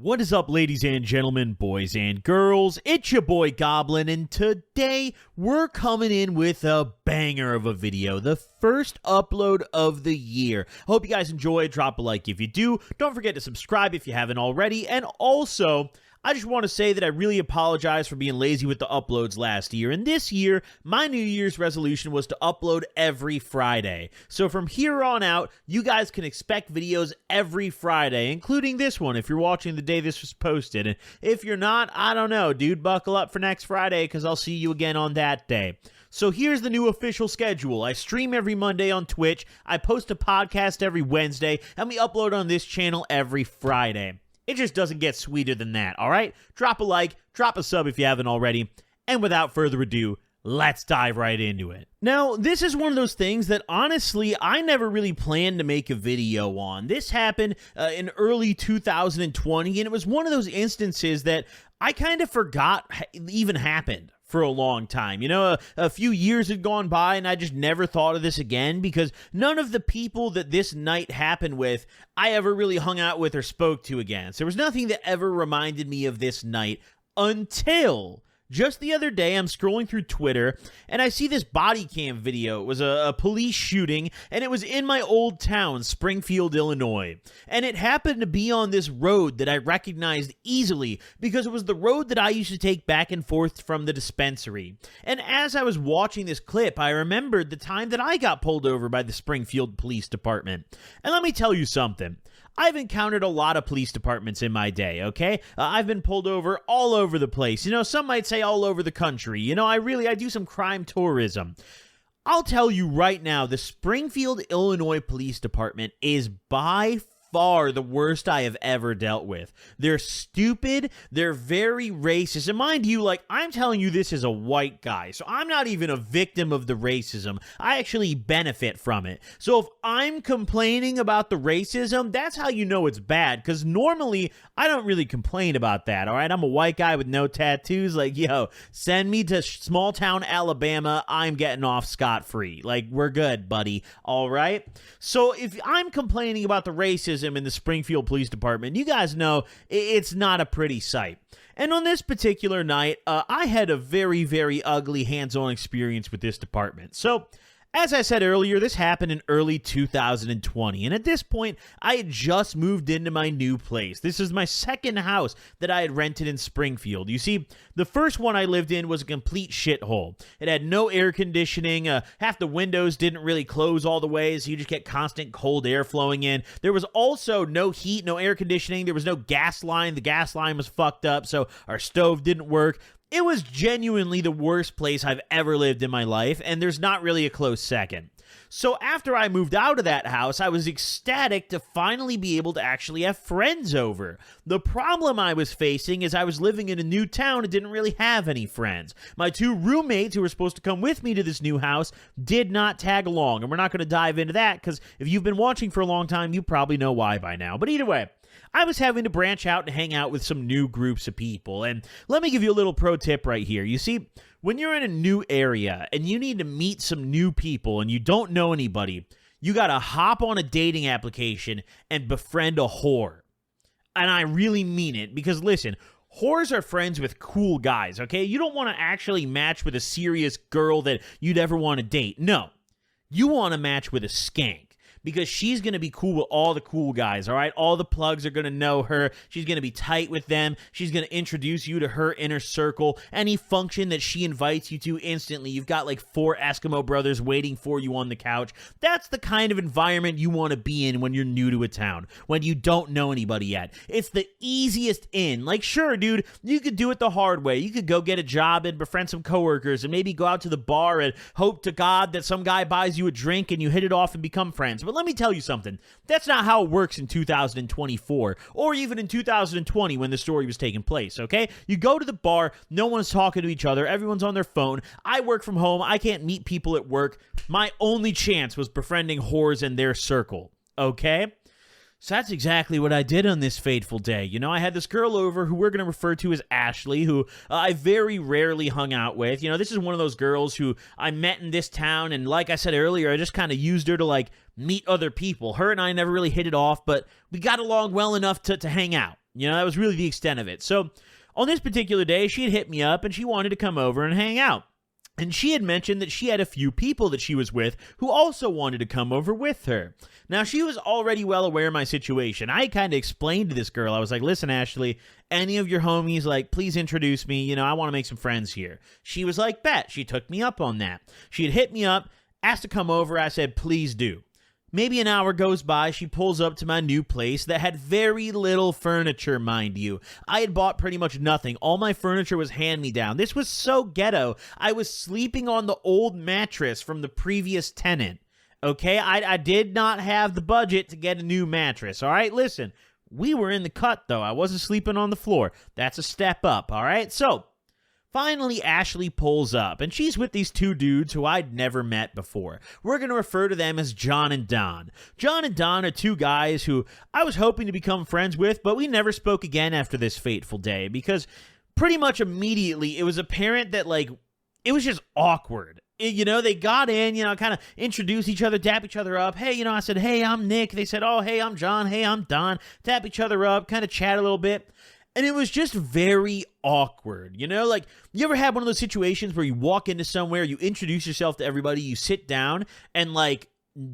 What is up, ladies and gentlemen, boys and girls? It's your boy Goblin, and today we're coming in with a banger of a video, the first upload of the year. I hope you guys enjoy. Drop a like if you do. Don't forget to subscribe if you haven't already, and also, I just want to say that I really apologize for being lazy with the uploads last year, and this year, my New Year's resolution was to upload every Friday. So from here on out, you guys can expect videos every Friday, including this one if you're watching the day this was posted. And if you're not, I don't know, dude, buckle up for next Friday because I'll see you again on that day. So here's the new official schedule. I stream every Monday on Twitch, I post a podcast every Wednesday, and we upload on this channel every Friday. It just doesn't get sweeter than that, all right? Drop a like, drop a sub if you haven't already, and without further ado, let's dive right into it. Now, this is one of those things that, honestly, I never really planned to make a video on. This happened in early 2020, and it was one of those instances that I kind of forgot even happened for a long time. You know, a few years had gone by and I just never thought of this again because none of the people that this night happened with I ever really hung out with or spoke to again. So there was nothing that ever reminded me of this night until just the other day, I'm scrolling through Twitter, and I see this body cam video. It was a police shooting, and it was in my old town, Springfield, Illinois. And it happened to be on this road that I recognized easily because it was the road that I used to take back and forth from the dispensary. And as I was watching this clip, I remembered the time that I got pulled over by the Springfield Police Department. And let me tell you something. I've encountered a lot of police departments in my day, okay? I've been pulled over all over the place. You know, some might say all over the country. You know, I do some crime tourism. I'll tell you right now, the Springfield, Illinois Police Department is by far the worst I have ever dealt with. They're stupid, they're very racist, and mind you, like, I'm telling you this as a white guy, so I'm not even a victim of the racism. I actually benefit from it. So if I'm complaining about the racism, that's how you know it's bad, because normally, I don't really complain about that, alright? I'm a white guy with no tattoos, like, yo, send me to small town Alabama, I'm getting off scot-free. Like, we're good, buddy, alright? So if I'm complaining about the racism in the Springfield Police Department, you guys know it's not a pretty sight. And on this particular night, I had a very, very ugly hands-on experience with this department. So, as I said earlier, this happened in early 2020, and at this point, I had just moved into my new place. This is my second house that I had rented in Springfield. You see, the first one I lived in was a complete shithole. It had no air conditioning, half the windows didn't really close all the way, so you just get constant cold air flowing in. There was also no heat, no air conditioning, there was no gas line. The gas line was fucked up, so our stove didn't work. It was genuinely the worst place I've ever lived in my life, and there's not really a close second. So after I moved out of that house, I was ecstatic to finally be able to actually have friends over. The problem I was facing is I was living in a new town and didn't really have any friends. My two roommates who were supposed to come with me to this new house did not tag along, and we're not going to dive into that because if you've been watching for a long time, you probably know why by now. But either way, I was having to branch out and hang out with some new groups of people. And let me give you a little pro tip right here. You see, when you're in a new area and you need to meet some new people and you don't know anybody, you got to hop on a dating application and befriend a whore. And I really mean it because, listen, whores are friends with cool guys, okay? You don't want to actually match with a serious girl that you'd ever want to date. No, you want to match with a skank. Because she's going to be cool with all the cool guys, all right? All the plugs are going to know her. She's going to be tight with them. She's going to introduce you to her inner circle. Any function that she invites you to instantly, you've got like 4 Eskimo brothers waiting for you on the couch. That's the kind of environment you want to be in when you're new to a town, when you don't know anybody yet. It's the easiest in. Like, sure, dude, you could do it the hard way. You could go get a job and befriend some coworkers and maybe go out to the bar and hope to God that some guy buys you a drink and you hit it off and become friends. But let me tell you something. That's not how it works in 2024 or even in 2020 when the story was taking place, okay? You go to the bar, no one's talking to each other, everyone's on their phone. I work from home, I can't meet people at work. My only chance was befriending whores in their circle, okay? So that's exactly what I did on this fateful day. You know, I had this girl over who we're going to refer to as Ashley, who I very rarely hung out with. You know, this is one of those girls who I met in this town, and like I said earlier, I just kind of used her to, like, meet other people. Her and I never really hit it off, but we got along well enough to hang out. That was really the extent of it. So on this particular day, she had hit me up and she wanted to come over and hang out. And she had mentioned that she had a few people that she was with who also wanted to come over with her. Now, she was already well aware of my situation. I kind of explained to this girl, I was like, listen, Ashley, any of your homies, like, please introduce me. I want to make some friends here. She was like, bet. She took me up on that. She had hit me up, asked to come over. I said, please do. Maybe an hour goes by, she pulls up to my new place that had very little furniture, mind you. I had bought pretty much nothing. All my furniture was hand-me-down. This was so ghetto. I was sleeping on the old mattress from the previous tenant. Okay, I did not have the budget to get a new mattress, all right? Listen, we were in the cut, though. I wasn't sleeping on the floor. That's a step up, all right? So, finally, Ashley pulls up, and she's with these two dudes who I'd never met before. We're going to refer to them as John and Don. John and Don are two guys who I was hoping to become friends with, but we never spoke again after this fateful day, because pretty much immediately it was apparent that, it was just awkward. They got in, kind of introduced each other, dap each other up. Hey, I said, hey, I'm Nick. They said, oh, hey, I'm John. Hey, I'm Don. Dap each other up, kind of chat a little bit. And it was just very awkward, you ever had one of those situations where you walk into somewhere, you introduce yourself to everybody, you sit down, and,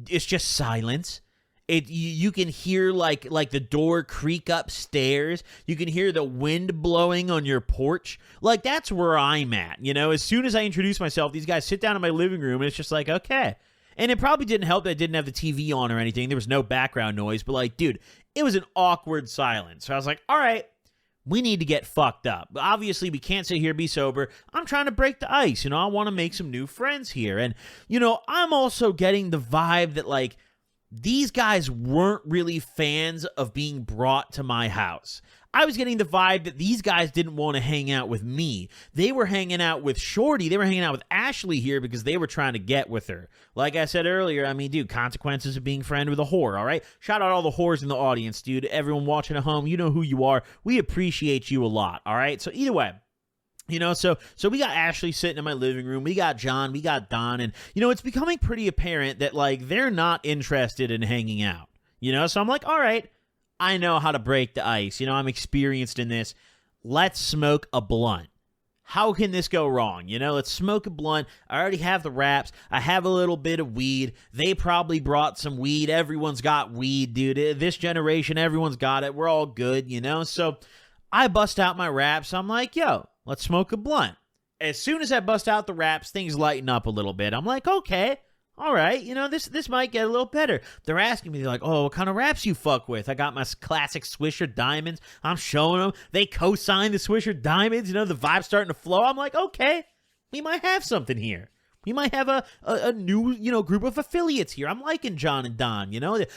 it's just silence. You can hear, like the door creak upstairs. You can hear the wind blowing on your porch. That's where I'm at, As soon as I introduce myself, these guys sit down in my living room, and it's just like, okay. And it probably didn't help that I didn't have the TV on or anything. There was no background noise, but, dude, it was an awkward silence. So I was like, all right. We need to get fucked up. Obviously, we can't sit here, be sober. I'm trying to break the ice. I want to make some new friends here. And, I'm also getting the vibe that, these guys weren't really fans of being brought to my house. I was getting the vibe that these guys didn't want to hang out with me. They were hanging out with Shorty. They were hanging out with Ashley here because they were trying to get with her. Like I said earlier, dude, consequences of being friend with a whore, all right? Shout out all the whores in the audience, dude. Everyone watching at home, you know who you are. We appreciate you a lot, all right? So either way, so we got Ashley sitting in my living room. We got John. We got Don. And, it's becoming pretty apparent that, they're not interested in hanging out. So I'm like, all right. I know how to break the ice. I'm experienced in this. Let's smoke a blunt. How can this go wrong? Let's smoke a blunt. I already have the wraps. I have a little bit of weed. They probably brought some weed. Everyone's got weed, dude. This generation, everyone's got it. We're all good, So I bust out my wraps. I'm like, yo, let's smoke a blunt. As soon as I bust out the wraps, things lighten up a little bit. I'm like, okay. All right, this might get a little better. They're asking me, they're like, oh, what kind of wraps you fuck with? I got my classic Swisher Diamonds. I'm showing them. They co-signed the Swisher Diamonds. The vibe's starting to flow. I'm like, okay, we might have something here. We might have a new, group of affiliates here. I'm liking John and Don,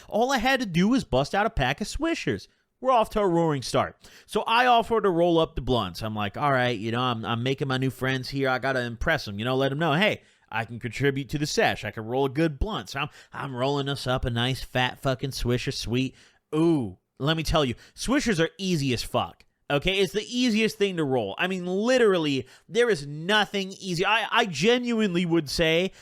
All I had to do was bust out a pack of Swishers. We're off to a roaring start. So I offer to roll up the blunts. I'm like, all right, I'm making my new friends here. I got to impress them, let them know, hey, I can contribute to the sesh. I can roll a good blunt. So I'm rolling us up a nice fat fucking Swisher Sweet. Ooh, let me tell you, Swishers are easy as fuck. Okay, it's the easiest thing to roll. Literally, there is nothing easy. I genuinely would say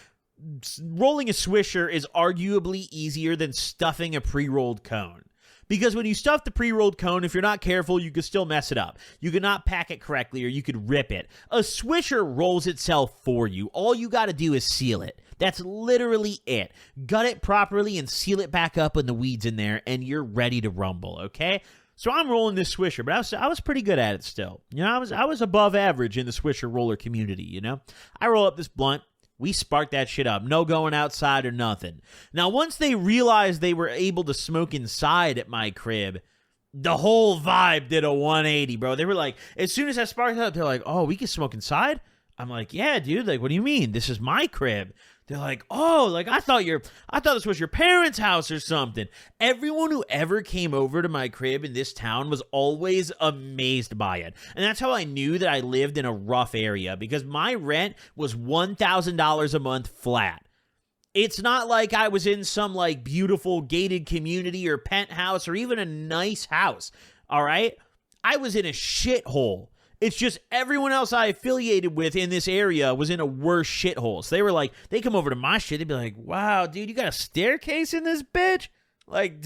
rolling a Swisher is arguably easier than stuffing a pre-rolled cone. Because when you stuff the pre-rolled cone, if you're not careful, you could still mess it up. You could not pack it correctly, or you could rip it. A Swisher rolls itself for you. All you got to do is seal it. That's literally it. Gut it properly and seal it back up when the weed's in there, and you're ready to rumble, okay? So I'm rolling this Swisher, but I was pretty good at it still. I was above average in the Swisher roller community, I roll up this blunt. We sparked that shit up. No going outside or nothing. Now, once they realized they were able to smoke inside at my crib, the whole vibe did a 180, bro. They were like, as soon as I sparked it up, they're like, oh, we can smoke inside? I'm like, yeah, dude. What do you mean? This is my crib. They're like, oh, I thought this was your parents' house or something. Everyone who ever came over to my crib in this town was always amazed by it. And that's how I knew that I lived in a rough area, because my rent was $1,000 a month flat. It's not like I was in some beautiful gated community or penthouse or even a nice house. All right. I was in a shithole. It's just everyone else I affiliated with in this area was in a worse shithole. So they were like, they come over to my shit, they'd be like, wow, dude, you got a staircase in this bitch?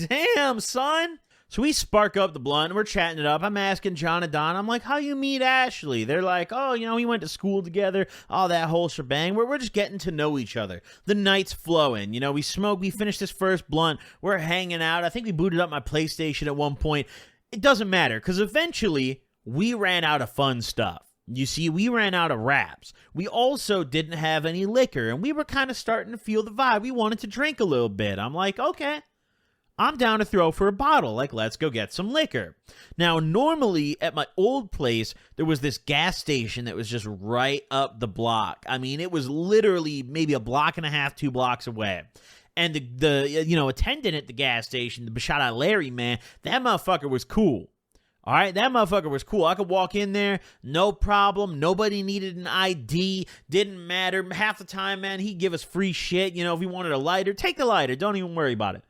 Damn, son. So we spark up the blunt and we're chatting it up. I'm asking John and Don, I'm like, how you meet Ashley? They're like, oh, we went to school together, all that whole shebang. We're just getting to know each other. The night's flowing. We smoke, we finished this first blunt. We're hanging out. I think we booted up my PlayStation at one point. It doesn't matter because eventually we ran out of fun stuff. You see, we ran out of wraps. We also didn't have any liquor, and we were kind of starting to feel the vibe. We wanted to drink a little bit. I'm like, okay, I'm down to throw for a bottle. Like, let's go get some liquor. Now, normally at my old place, there was this gas station that was just right up the block. I mean, it was literally maybe a block and a half, 2 blocks away. And the attendant at the gas station, the Bashada Larry, man, that motherfucker was cool. All right, that motherfucker was cool. I could walk in there, no problem. Nobody needed an ID. Didn't matter. Half the time, man, he'd give us free shit. If we wanted a lighter, take the lighter. Don't even worry about it.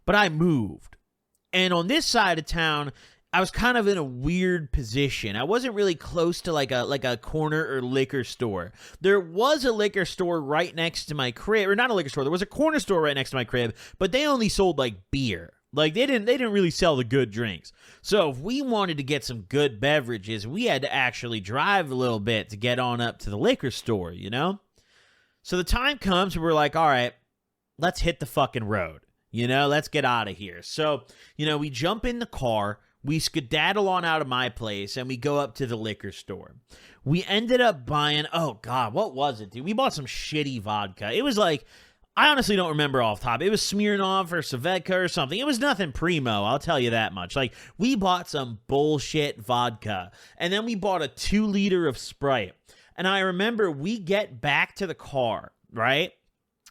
But I moved. And on this side of town, I was kind of in a weird position. I wasn't really close to like a corner or liquor store. There was a liquor store right next to my crib. Or not a liquor store. There was a corner store right next to my crib. But they only sold like beer. Like, they didn't really sell the good drinks. So if we wanted to get some good beverages, we had to actually drive a little bit to get on up to the liquor store, So the time comes where we're like, all right, let's hit the fucking road. Let's get out of here. So, we jump in the car, we skedaddle on out of my place, and we go up to the liquor store. We ended up buying, oh God, what was it, dude? We bought some shitty vodka. It was like, I honestly don't remember off top. It was Smirnoff or Svedka or something. It was nothing primo, I'll tell you that much. Like, we bought some bullshit vodka, and then we bought a 2-liter of Sprite. And I remember we get back to the car, right?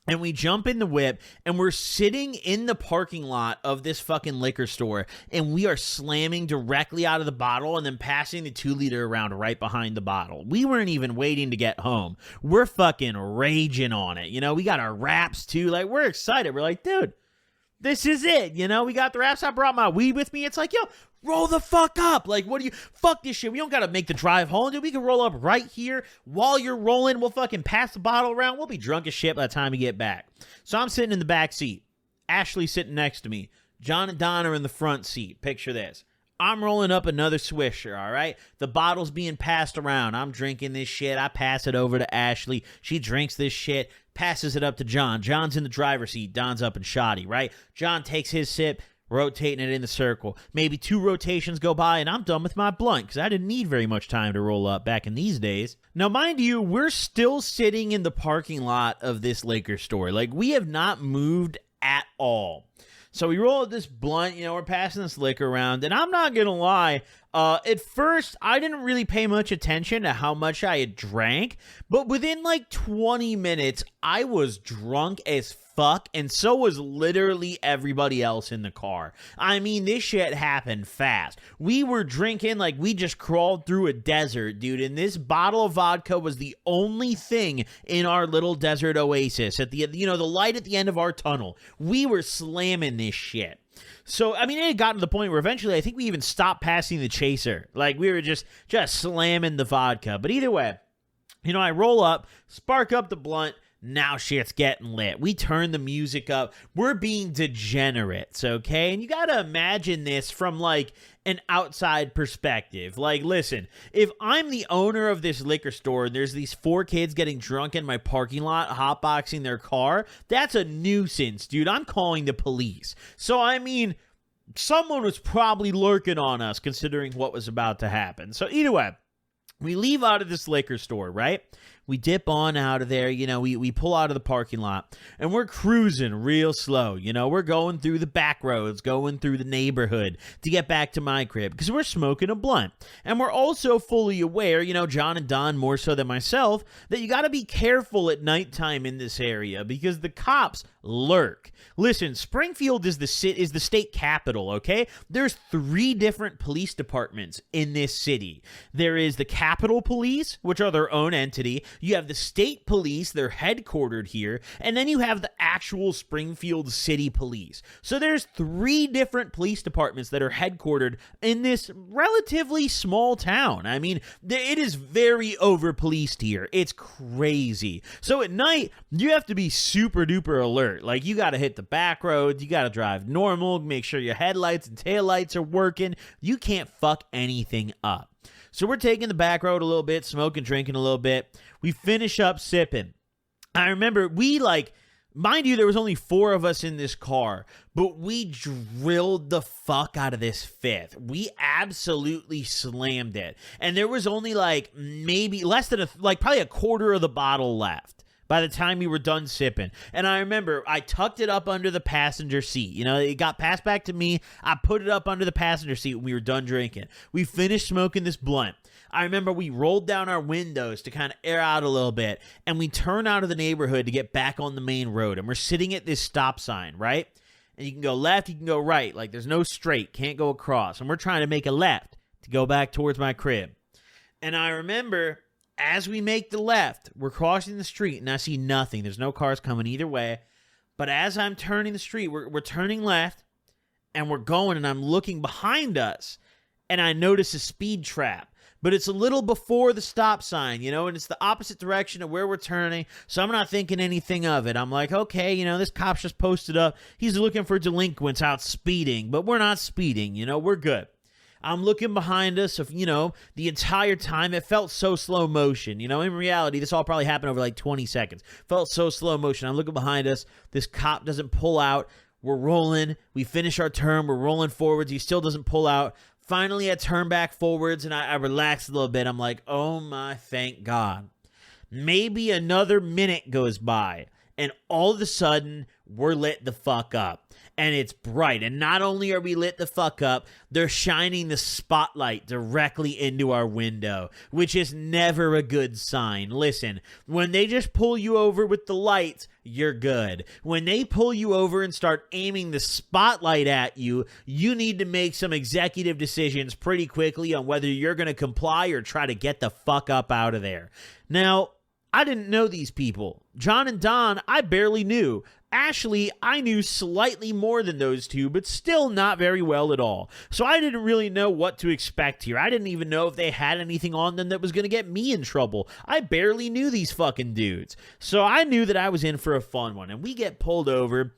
And we jump in the whip, and we're sitting in the parking lot of this fucking liquor store, and we are slamming directly out of the bottle and then passing the 2-liter around right behind the bottle. We weren't even waiting to get home. We're fucking raging on it. We got our wraps, too. Like, we're excited. We're like, dude, this is it. We got the wraps. I brought my weed with me. It's like, yo, roll the fuck up. Like, fuck this shit. We don't got to make the drive home, dude. We can roll up right here. While you're rolling, we'll fucking pass the bottle around. We'll be drunk as shit by the time we get back. So I'm sitting in the back seat. Ashley's sitting next to me. John and Don are in the front seat. Picture this. I'm rolling up another Swisher, all right? The bottle's being passed around. I'm drinking this shit. I pass it over to Ashley. She drinks this shit, passes it up to John. John's in the driver's seat. Don's up and shoddy, right? John takes his sip, rotating it in the circle. Maybe 2 rotations go by, and I'm done with my blunt, because I didn't need very much time to roll up back in these days. Now, mind you, we're still sitting in the parking lot of this liquor store. Like, we have not moved at all. So we roll this blunt, we're passing this liquor around, and I'm not going to lie, at first, I didn't really pay much attention to how much I had drank, but within like 20 minutes, I was drunk as fuck, and so was literally everybody else in the car. I mean, this shit happened fast. We were drinking like we just crawled through a desert, dude, and this bottle of vodka was the only thing in our little desert oasis at the, the light at the end of our tunnel. We were slamming this shit. So, I mean, it had gotten to the point where eventually I think we even stopped passing the chaser. Like, we were just slamming the vodka. But either way, I roll up, spark up the blunt. Now shit's getting lit. We turn the music up. We're being degenerates, okay? And you gotta imagine this from, like, an outside perspective. Like, listen, if I'm the owner of this liquor store and there's these 4 kids getting drunk in my parking lot, hotboxing their car, that's a nuisance, dude. I'm calling the police. So, I mean, someone was probably lurking on us considering what was about to happen. So, either way, we leave out of this liquor store, right? We dip on out of there, we pull out of the parking lot, and we're cruising real slow, we're going through the back roads, going through the neighborhood to get back to my crib, because we're smoking a blunt. And we're also fully aware, John and Don more so than myself, that you got to be careful at nighttime in this area, because the cops lurk. Listen, Springfield is the state capital, okay? There's 3 different police departments in this city. There is the Capitol Police, which are their own entity. You have the state police, they're headquartered here, and then you have the actual Springfield City Police. So there's 3 different police departments that are headquartered in this relatively small town. I mean, it is very over-policed here. It's crazy. So at night, you have to be super duper alert. Like, you got to hit the back roads, you got to drive normal, make sure your headlights and taillights are working. You can't fuck anything up. So we're taking the back road a little bit, smoking, drinking a little bit. We finish up sipping. I remember mind you, there was only 4 of us in this car, but we drilled the fuck out of this 5th. We absolutely slammed it. And there was only maybe less than probably a quarter of the bottle left by the time we were done sipping. And I remember I tucked it up under the passenger seat. You know, it got passed back to me. I put it up under the passenger seat when we were done drinking. We finished smoking this blunt. I remember we rolled down our windows to kind of air out a little bit, and we turned out of the neighborhood to get back on the main road. And we're sitting at this stop sign, right? And you can go left, you can go right. Like, there's no straight, can't go across. And we're trying to make a left to go back towards my crib. And I remember, as we make the left, we're crossing the street, and I see nothing. There's no cars coming either way. But as I'm turning the street, we're turning left, and we're going, and I'm looking behind us, and I notice a speed trap. But it's a little before the stop sign, you know, and it's the opposite direction of where we're turning, so I'm not thinking anything of it. I'm like, okay, you know, this cop's just posted up. He's looking for delinquents out speeding, but we're not speeding, you know, we're good. I'm looking behind us, you know, the entire time. It felt so slow motion. You know, in reality, this all probably happened over like 20 seconds. Felt so slow motion. I'm looking behind us. This cop doesn't pull out. We're rolling. We finish our turn. We're rolling forwards. He still doesn't pull out. Finally, I turn back forwards, and I relax a little bit. I'm like, oh my, thank God. Maybe another minute goes by, and all of a sudden, we're lit the fuck up. And it's bright. And not only are we lit the fuck up, they're shining the spotlight directly into our window, which is never a good sign. Listen, when they just pull you over with the lights, you're good. When they pull you over and start aiming the spotlight at you, you need to make some executive decisions pretty quickly on whether you're going to comply or try to get the fuck up out of there. Now, I didn't know these people. John and Don, I barely knew. Ashley, I knew slightly more than those two, but still not very well at all. So I didn't really know what to expect here. I didn't even know if they had anything on them that was going to get me in trouble. I barely knew these fucking dudes. So I knew that I was in for a fun one, and we get pulled over.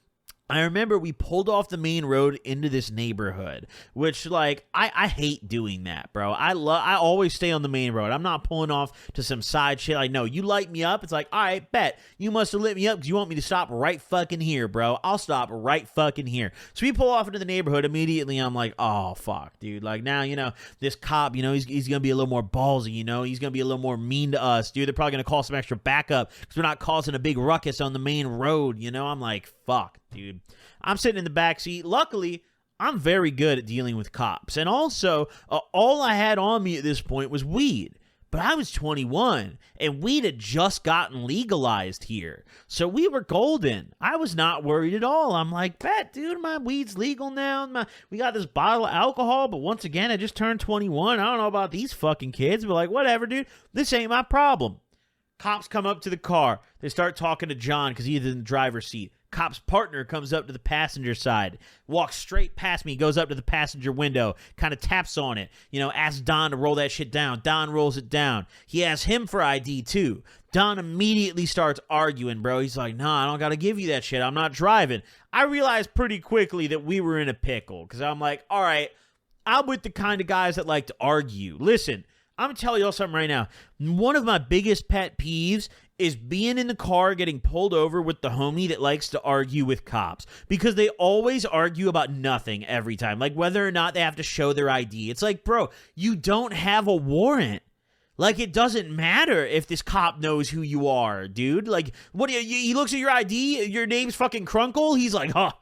I remember we pulled off the main road into this neighborhood, which, like, I hate doing that, bro. I always stay on the main road. I'm not pulling off to some side shit. Like, no, you light me up. It's like, all right, bet. You must have lit me up because you want me to stop right fucking here, bro. I'll stop right fucking here. So we pull off into the neighborhood. Immediately, I'm like, oh, fuck, dude. Like, now, you know, this cop, you know, he's going to be a little more ballsy, you know. He's going to be a little more mean to us, dude. They're probably going to call some extra backup because we're not causing a big ruckus on the main road, you know. I'm like, fuck, dude. I'm sitting in the back seat. Luckily, I'm very good at dealing with cops. And also, all I had on me at this point was weed. But I was 21, and weed had just gotten legalized here. So we were golden. I was not worried at all. I'm like, bet, dude, my weed's legal now. We got this bottle of alcohol, but once again, I just turned 21. I don't know about these fucking kids, but like, whatever, dude. This ain't my problem. Cops come up to the car. They start talking to John because he's in the driver's seat. Cop's partner comes up to the passenger side, walks straight past me, goes up to the passenger window, kind of taps on it, you know, asks Don to roll that shit down. Don rolls it down. He asks him for ID too. Don immediately starts arguing, bro. He's like, nah, I don't got to give you that shit. I'm not driving. I realized pretty quickly that we were in a pickle because I'm like, all right, I'm with the kind of guys that like to argue. Listen, I'm going to tell y'all something right now. One of my biggest pet peeves is being in the car getting pulled over with the homie that likes to argue with cops because they always argue about nothing every time, like whether or not they have to show their ID. It's like, bro, you don't have a warrant. Like, it doesn't matter if this cop knows who you are, dude. Like, what? He looks at your ID, your name's fucking Crunkle. He's like, huh,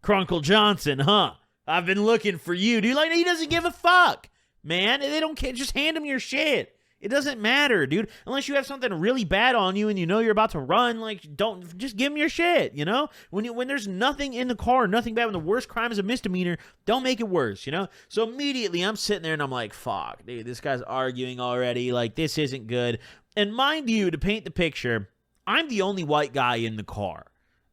Crunkle Johnson, huh? I've been looking for you, dude. Like, he doesn't give a fuck, man. They don't care. Just hand him your shit. It doesn't matter, dude. Unless you have something really bad on you and you know you're about to run, like, don't just give him your shit, you know? When there's nothing in the car, nothing bad, when the worst crime is a misdemeanor, don't make it worse, you know? So immediately I'm sitting there and I'm like, fuck, dude, this guy's arguing already. Like, this isn't good. And mind you, to paint the picture, I'm the only white guy in the car,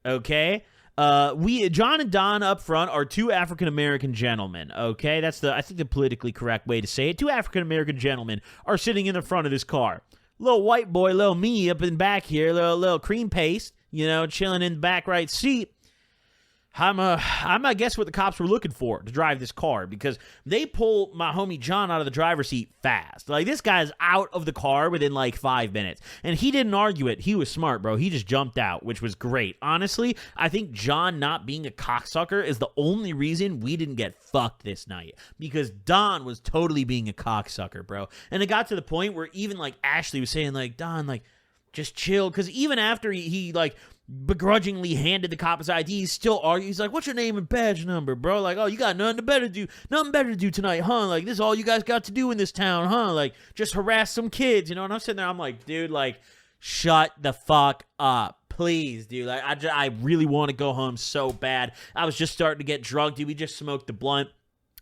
okay? John and Don up front are two African-American gentlemen, okay? That's I think the politically correct way to say it. Two African-American gentlemen are sitting in the front of this car. Little white boy, little me up in back here, little cream paste, chilling in the back right seat. I'm I guess what the cops were looking for to drive this car, because they pull my homie John out of the driver's seat fast. Like, this guy's out of the car within like 5 minutes, and he didn't argue it. He was smart, bro. He just jumped out, which was great. Honestly, I think John not being a cocksucker is the only reason we didn't get fucked this night, because Don was totally being a cocksucker, bro. And it got to the point where even like Ashley was saying like, Don, like, just chill, because even after he like begrudgingly handed the cop his ID, he's still arguing. He's like, what's your name and badge number, bro? Like, oh, you got nothing better to do tonight, huh? Like, this is all you guys got to do in this town, huh? Like, just harass some kids, And I'm sitting there, I'm like, dude, like, shut the fuck up. Please, dude. Like, I really want to go home so bad. I was just starting to get drunk, dude. We just smoked the blunt.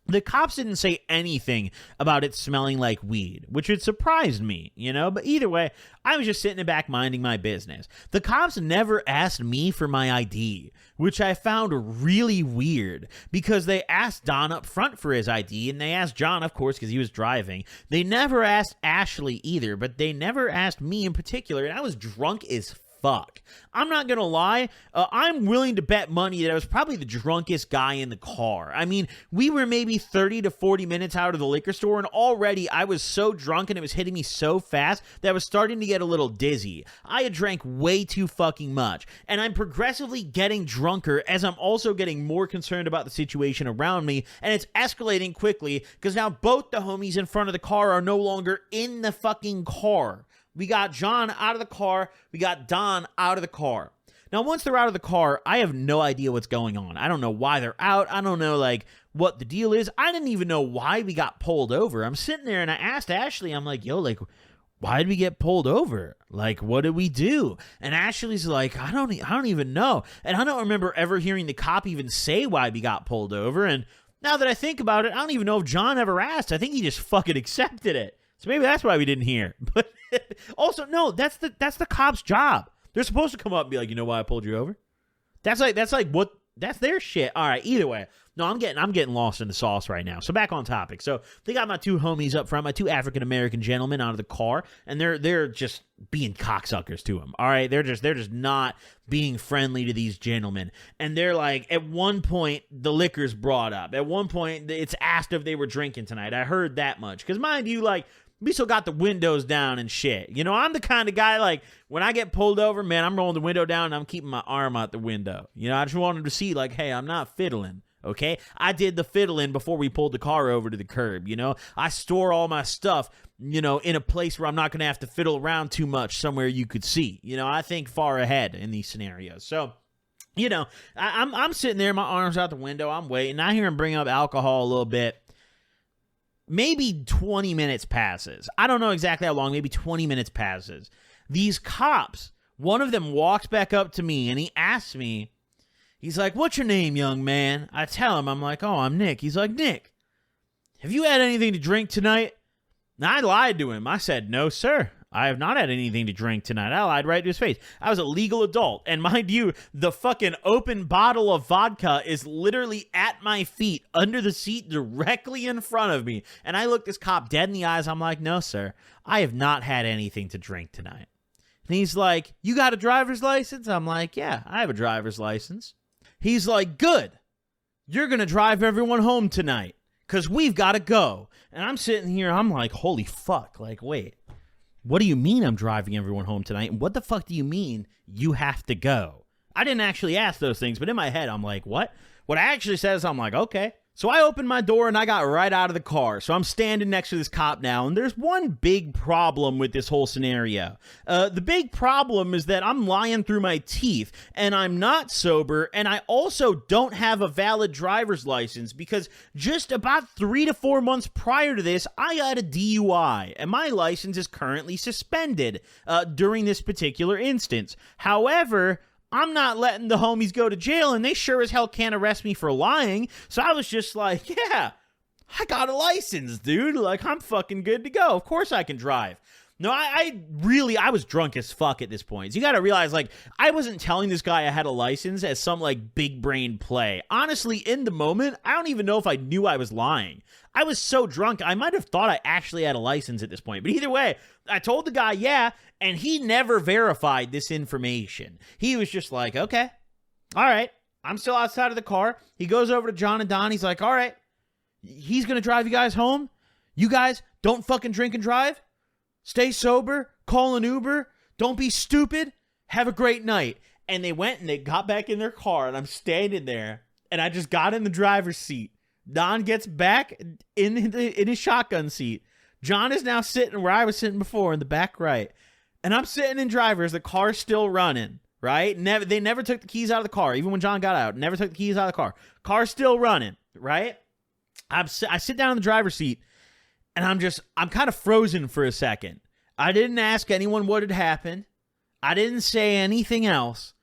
The cops didn't say anything about it smelling like weed, which had surprised me, But either way, I was just sitting in the back minding my business. The cops never asked me for my ID, which I found really weird, because they asked Don up front for his ID, and they asked John, of course, because he was driving. They never asked Ashley either, but they never asked me in particular, and I was drunk as fuck. I'm not gonna lie, I'm willing to bet money that I was probably the drunkest guy in the car. I mean, we were maybe 30 to 40 minutes out of the liquor store, and already I was so drunk and it was hitting me so fast that I was starting to get a little dizzy. I had drank way too fucking much, and I'm progressively getting drunker as I'm also getting more concerned about the situation around me, and it's escalating quickly, because now both the homies in front of the car are no longer in the fucking car. We got John out of the car. We got Don out of the car. Now, once they're out of the car, I have no idea what's going on. I don't know why they're out. I don't know, like, what the deal is. I didn't even know why we got pulled over. I'm sitting there, and I asked Ashley, I'm like, yo, like, why did we get pulled over? Like, what did we do? And Ashley's like, I don't even know. And I don't remember ever hearing the cop even say why we got pulled over. And now that I think about it, I don't even know if John ever asked. I think he just fucking accepted it. So maybe that's why we didn't hear. But also, no, that's the cop's job. They're supposed to come up and be like, you know why I pulled you over? That's their shit. All right, either way. No, I'm getting lost in the sauce right now. So back on topic. So they got my two homies up front, my two African-American gentlemen out of the car, and they're just being cocksuckers to him. All right, they're just not being friendly to these gentlemen. And they're like, at one point, the liquor's brought up. At one point, it's asked if they were drinking tonight. I heard that much. Because mind you, like, we still got the windows down and shit. I'm the kind of guy, like, when I get pulled over, man, I'm rolling the window down and I'm keeping my arm out the window. I just want them to see, like, hey, I'm not fiddling, okay? I did the fiddling before we pulled the car over to the curb, I store all my stuff, in a place where I'm not going to have to fiddle around too much, somewhere you could see. I think far ahead in these scenarios. So, I'm sitting there, my arm's out the window, I'm waiting. I hear him bring up alcohol a little bit. Maybe 20 minutes passes. I don't know exactly how long. Maybe 20 minutes passes. These cops, one of them walks back up to me and he asks me, he's like, what's your name, young man? I tell him, I'm like, oh, I'm Nick. He's like, Nick, have you had anything to drink tonight? And I lied to him. I said, no, sir. I have not had anything to drink tonight. I lied right to his face. I was a legal adult. And mind you, the fucking open bottle of vodka is literally at my feet, under the seat, directly in front of me. And I look this cop dead in the eyes. I'm like, no, sir. I have not had anything to drink tonight. And he's like, you got a driver's license? I'm like, yeah, I have a driver's license. He's like, good. You're going to drive everyone home tonight, because we've got to go. And I'm sitting here. I'm like, holy fuck. Like, wait. What do you mean I'm driving everyone home tonight? And what the fuck do you mean you have to go? I didn't actually ask those things, but in my head, I'm like, what? What I actually says, I'm like, okay. So I opened my door and I got right out of the car. So I'm standing next to this cop now, and there's one big problem with this whole scenario. The big problem is that I'm lying through my teeth, and I'm not sober, and I also don't have a valid driver's license, because just about 3 to 4 months prior to this, I got a DUI, and my license is currently suspended during this particular instance. However, I'm not letting the homies go to jail, and they sure as hell can't arrest me for lying. So I was just like, yeah, I got a license, dude. Like, I'm fucking good to go. Of course I can drive. No, I was drunk as fuck at this point. So you got to realize, like, I wasn't telling this guy I had a license as some, like, big brain play. Honestly, in the moment, I don't even know if I knew I was lying. I was so drunk, I might have thought I actually had a license at this point. But either way, I told the guy, yeah, and he never verified this information. He was just like, okay, all right, I'm still outside of the car. He goes over to John and Don. He's like, all right, he's going to drive you guys home. You guys don't fucking drink and drive. Stay sober, call an Uber, don't be stupid, have a great night. And they went and they got back in their car, and I'm standing there, and I just got in the driver's seat. Don gets back in his shotgun seat. John is now sitting where I was sitting before in the back right. And I'm sitting in driver's, the car's still running, right? They never took the keys out of the car, even when John got out. Never took the keys out of the car. Car's still running, right? I sit down in the driver's seat, and I'm kind of frozen for a second. I didn't ask anyone what had happened. I didn't say anything else.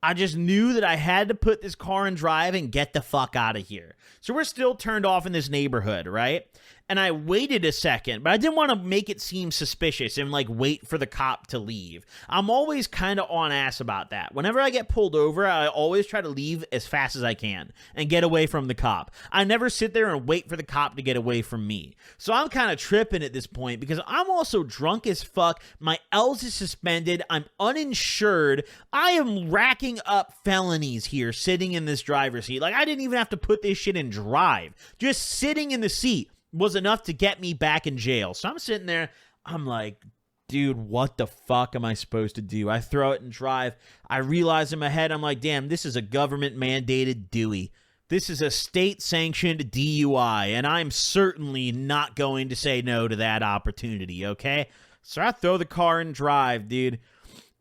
I just knew that I had to put this car in drive and get the fuck out of here. So we're still turned off in this neighborhood, right? And I waited a second, but I didn't want to make it seem suspicious and like wait for the cop to leave. I'm always kind of on ass about that. Whenever I get pulled over, I always try to leave as fast as I can and get away from the cop. I never sit there and wait for the cop to get away from me. So I'm kind of tripping at this point because I'm also drunk as fuck. My L's is suspended. I'm uninsured. I am racking up felonies here sitting in this driver's seat. Like, I didn't even have to put this shit in drive. Just sitting in the seat was enough to get me back in jail. So I'm sitting there, I'm like, dude, what the fuck am I supposed to do? I throw it in drive. I realize in my head, I'm like, damn, this is a government-mandated DUI. This is a state-sanctioned DUI, and I'm certainly not going to say no to that opportunity, okay? So I throw the car in drive, dude.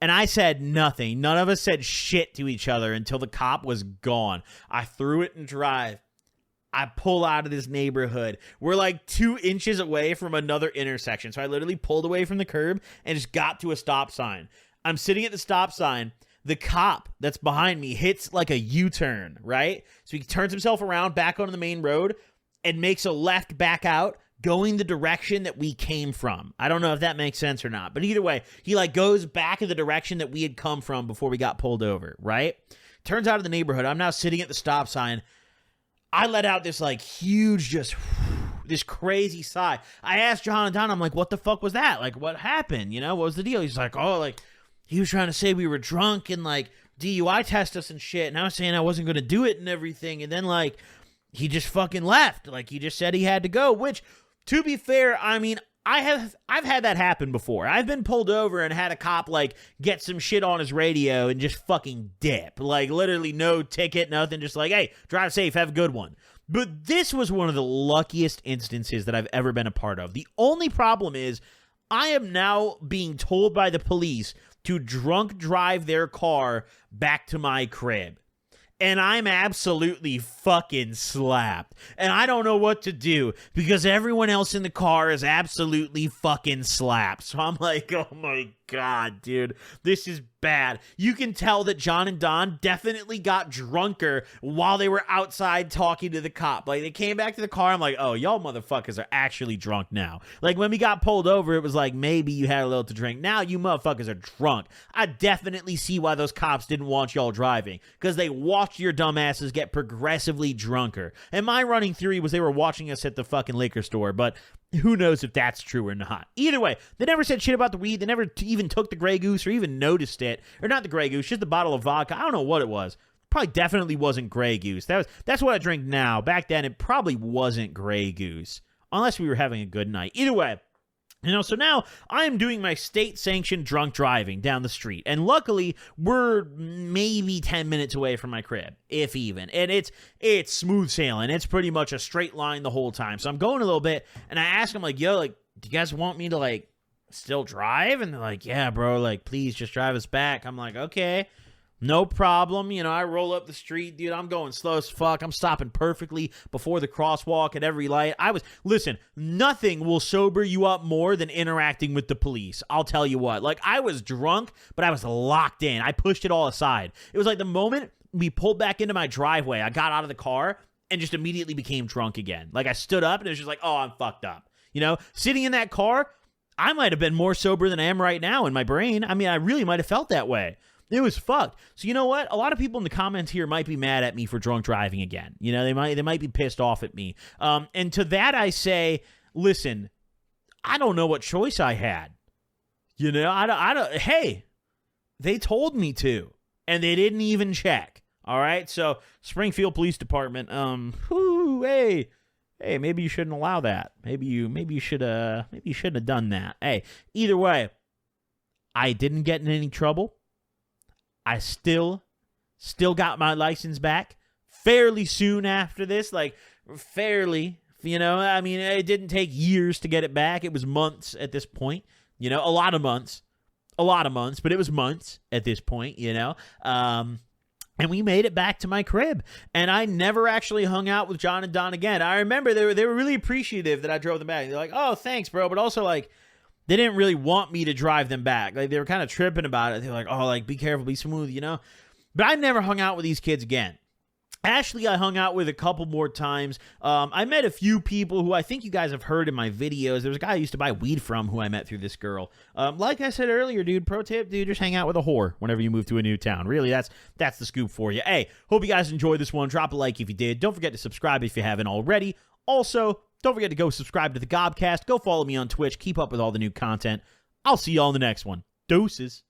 And I said nothing. None of us said shit to each other until the cop was gone. I threw it in drive. I pull out of this neighborhood. We're like 2 inches away from another intersection. So I literally pulled away from the curb and just got to a stop sign. I'm sitting at the stop sign. The cop that's behind me hits like a U-turn, right? So he turns himself around back onto the main road and makes a left back out, going the direction that we came from. I don't know if that makes sense or not. But either way, he like goes back in the direction that we had come from before we got pulled over, right? Turns out of the neighborhood, I'm now sitting at the stop sign. I let out this like huge, just this crazy sigh. I asked John and Don, I'm like, what the fuck was that? Like, what happened? You know, what was the deal? He's like, oh, like, he was trying to say we were drunk and like DUI test us and shit. And I was saying I wasn't going to do it and everything. And then like, he just fucking left. Like, he just said he had to go, which, to be fair, I mean, I've had that happen before. I've been pulled over and had a cop like get some shit on his radio and just fucking dip. Like literally no ticket, nothing, just like, hey, drive safe, have a good one. But this was one of the luckiest instances that I've ever been a part of. The only problem is I am now being told by the police to drunk drive their car back to my crib. And I'm absolutely fucking slapped. And I don't know what to do because everyone else in the car is absolutely fucking slapped. So I'm like, oh my God, dude, this is bad. You can tell that John and Don definitely got drunker while they were outside talking to the cop. Like, they came back to the car. I'm like, oh, y'all motherfuckers are actually drunk now. Like, when we got pulled over, it was like, maybe you had a little to drink. Now you motherfuckers are drunk. I definitely see why those cops didn't want y'all driving, because they watched your dumbasses get progressively drunker. And my running theory was they were watching us at the fucking liquor store, but who knows if that's true or not. Either way, they never said shit about the weed. They never even took the Grey Goose or even noticed it. Or not the Grey Goose, just the bottle of vodka. I don't know what it was. Probably definitely wasn't Grey Goose. That's what I drink now. Back then, it probably wasn't Grey Goose. Unless we were having a good night. Either way, you know, so now I am doing my state-sanctioned drunk driving down the street. And luckily, we're maybe 10 minutes away from my crib, if even. And it's smooth sailing. It's pretty much a straight line the whole time. So I'm going a little bit, and I ask them, like, yo, like, do you guys want me to, like, still drive? And they're like, yeah, bro, like, please just drive us back. I'm like, okay. No problem. You know, I roll up the street, dude. I'm going slow as fuck. I'm stopping perfectly before the crosswalk at every light. Listen, nothing will sober you up more than interacting with the police. I'll tell you what. Like, I was drunk, but I was locked in. I pushed it all aside. It was like the moment we pulled back into my driveway, I got out of the car and just immediately became drunk again. Like, I stood up and it was just like, oh, I'm fucked up. You know, sitting in that car, I might have been more sober than I am right now in my brain. I mean, I really might have felt that way. It was fucked. So you know what? A lot of people in the comments here might be mad at me for drunk driving again. You know, they might be pissed off at me. And to that I say, listen, I don't know what choice I had. You know, I don't. Hey, they told me to, and they didn't even check. All right, so Springfield Police Department. Hey, maybe you shouldn't allow that. Maybe you shouldn't have done that. Hey, either way, I didn't get in any trouble. I still got my license back fairly soon after this, like fairly, you know, I mean, it didn't take years to get it back. It was months at this point, you know, a lot of months, but it was months at this point, you know, and we made it back to my crib, and I never actually hung out with John and Don again. I remember they were really appreciative that I drove them back. They're like, oh, thanks, bro, but also like, they didn't really want me to drive them back. Like, they were kind of tripping about it. They were like, oh, like, be careful, be smooth, you know? But I never hung out with these kids again. Ashley, I hung out with a couple more times. I met a few people who I think you guys have heard in my videos. There was a guy I used to buy weed from who I met through this girl. Like I said earlier, dude, pro tip, dude, just hang out with a whore whenever you move to a new town. Really, that's the scoop for you. Hey, hope you guys enjoyed this one. Drop a like if you did. Don't forget to subscribe if you haven't already. Also, don't forget to go subscribe to the Gobcast. Go follow me on Twitch. Keep up with all the new content. I'll see y'all in the next one. Deuces.